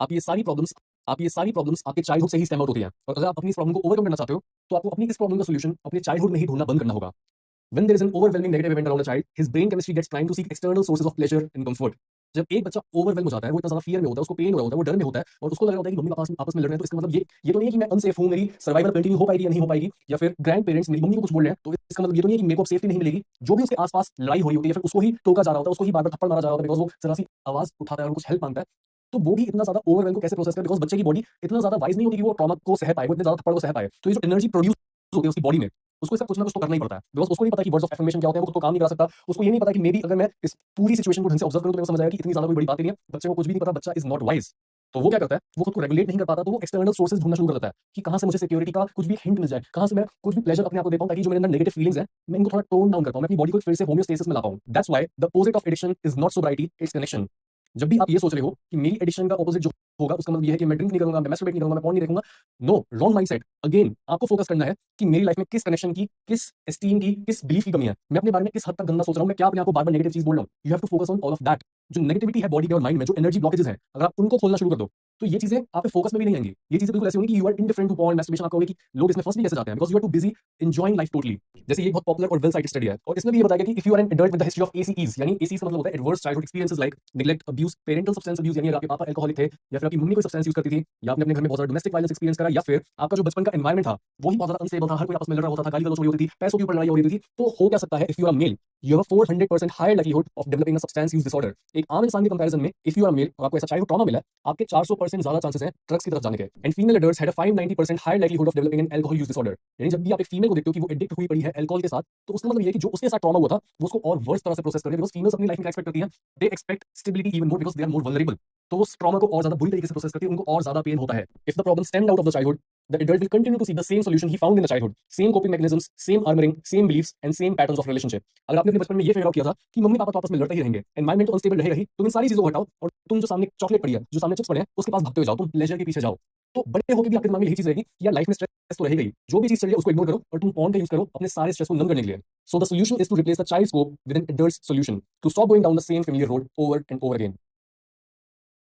आप ये सारी प्रॉब्लम्स आपके चाइल्डहुड से ही स्टेम आउट होती हैं। और अगर आप अपनी इस प्रॉब्लम को ओवरकम करना चाहते हो तो आपको अपनी इस प्रॉब्लम का सॉल्यूशन अपने चाइल्डहुड में ही ढूंढना बंद करना होगा। When there is an overwhelming negative event around a child, his brain chemistry gets primed to seek external sources of pleasure and comfort. जब एक बच्चा ओवरवेलम हो जाता है, वो इतना ज्यादा फियर में होता है, उसको पेन हो रहा होता है, वो डर में होता है और उसको लग रहा होता है कि मम्मी पापा आपस में लड़ रहे हैं, तो इसका मतलब ये तो नहीं है कि मैं अनसेफ हूं, मेरी सर्वाइवल कंटिन्यू हो पाएगी या नहीं हो पाएगी, या फिर ग्रैंड पेरेंट्स मेरी मम्मी को कुछ बोल रहे हैं तो इसका मतलब ये तो नहीं है कि मेरे को सेफ्टी नहीं मिलेगी। जो भी उसके आसपास लड़ाई हो रही होती है, फिर उसको ही टोका जा रहा होता है, उसको ही बार बार थप्पड़ मारा जा रहा होता है, बिकॉज वो जरा सी आवाज उठाता है और कुछ हेल्प मांगता है। तो वो भी इतना ज्यादा ओवरवेलम को कैसे प्रोसेस करे, बिकॉज बच्चे की बॉडी इतना ज्यादा वाइज नहीं होती कि वो ट्रॉमा को सह पाए, वो इतने ज्यादा थप्पड़ को सह पाए। तो ये जो एनर्जी प्रोड्यूस होती है उसकी बॉडी में, उसको इसका कुछ ना कुछ तो करना ही पड़ता है, बिकॉज उसको नहीं पता कि वर्ड्स ऑफ एफर्मेशन क्या होते हैं, वो खुद तो काम नहीं करा सकता। उसको ये नहीं पता कि मे बी अगर मैं इस पूरी सिचुएशन को ढंग से ऑब्जर्व करूं तो मेरे को समझ आएगा कि इतनी ज्यादा कोई बड़ी बात ही नहीं है, बच्चे को कुछ भी नहीं पता, बच्चा इज नॉट वाइज। तो वो क्या करता है, वो खुद को रेगुलेट नहीं कर पाता, तो वो एक्सटर्नल सोर्सेज ढूंढना शुरू कर देता है कि कहां से मुझे सिक्योरिटी का कुछ भी हिंट मिल जाए, कहां से मैं कुछ भी प्लेजर अपने आप को दे पाऊं, ताकि जो मेरे अंदर नेगेटिव फीलिंग्स है मैं इनको थोड़ा टोन डाउन कर पाऊं, मैं अपनी बॉडी को फिर से होमियोस्टेसिस में ला पाऊं। That's why the opposite of addiction is not sobriety, it's connection. जब भी आप ये सोच रहे हो कि मेरी एडिक्शन का ऑपोजिट जो होगा उसका मतलब ये है कि मैं ड्रिंक नहीं करूंगा, मैं मैस्टरबेट नहीं करूंगा, मैं पॉर्न नहीं देखूंगा, नो, रॉन्ग माइंडसेट। अगेन आपको फोकस करना है कि मेरी लाइफ में किस कनेक्शन की, किस एस्टीम की, किस बिलीफ की कमी है, मैं अपने बारे में किस हद तक गंदा सोच रहा हूं, मैं क्या अपने आप को बार बार नेगेटिव चीज बोल रहा हूं। You have to focus on all of that. जो नेगेटिविटी है बॉडी के और माइंड में, जो एनर्जी ब्लॉकेजेस हैं, अगर आप उनको खोलना शुरू कर दो तो ये चीजें आप पे फोकस में भी नहीं आएंगी। ये चीजें बिल्कुल ऐसी होंगी कि you are indifferent to porn masturbation. आप कहोगे कि लोग इसमें फंस भी कैसे जाते हैं, because you are too busy enjoying life totally. जैसे ये बहुत पॉपुलर और वेल साइटेड स्टडी है और इसमें भी ये बताया गया कि if you are an adult with the history of ACEs, यानी एसीईज का मतलब होता है adverse childhood experiences like neglect, abuse, parental substance abuse, यानी अगर आपके पापा अल्कोहलिक थे या फिर आपकी मम्मी कोई सब्सटेंस यूज करती थी, या आपने अपने घर में बहुत सारा डोमेस्टिक वायलेंस एक्सपीरियंस करा, या फिर आपका जो बचपन का एनवायरमेंट था वो ही बहुत ज्यादा अनस्टेबल था, हर कोई आपस में लड़ रहा होता था, गाली गलौज हो रही होती थी, पैसों के ऊपर लड़ाई हो रही थी, तो हो क्या सकता है, if you are male you have a 400% higher likelihood of developing a substance use disorder। एक आम इंसान के कंपैरिजन में इफ यू आर मेल और आपको ऐसा चाइल्डहुड ट्रॉमा मिला है, आपके 400% ज्यादा चांसेस हैं ड्रग्स की तरफ जाने के। And female adults had a 590% higher likelihood of developing an alcohol use disorder। यानी जब भी आप एक फीमेल को देखते हो कि वो एडिक्ट हुई पड़ी है अल्कोहल के साथ, तो उसका मतलब ये है कि जो उसके साथ ट्रॉमा हुआ था वो उसको और वर्स तरह से प्रोसेस कर रही है, बिकॉज फीमेल्स अपनी लाइफ में एक्सपेक्ट करती हैं, they expect stability even more because they are more vulnerable. तो उस ट्रॉमा को और ज्यादा बुरी तरीके से प्रोसेस करती है, उनको और ज्यादा पेन होता है। If the problem stemmed out of the childhood, the adult will continue to seek the same solution he found in the childhood, same coping mechanisms, same armoring, same beliefs and same patterns of relationship। अगर आपने अपने बचपन में ये figure out किया था कि mummy papa तो आपस में लड़ते ही रहेंगे, एनवायरमेंट तो अनस्टेबल रहेगा ही, तुम इन सारी चीजों को हटाओ और तुम जो सामने चॉकलेट पड़ी है, जो सामने चिप्स पड़े हैं, उसके पास भागते हुए जाओ, तुम प्लेजर के पीछे जाओ। तो बड़े होकर भी आपके दिमाग में यही चीज रहेगी कि यार लाइफ में स्ट्रेस तो रहेगा ही, जो भी चीज चल रही है उसको इग्नोर करो और तुम पॉर्न का यूज करो अपने सारे स्ट्रेस को नम करने के लिए। So the solution is to replace the child scope with an adult solution, to stop going down the same familiar road over and over again.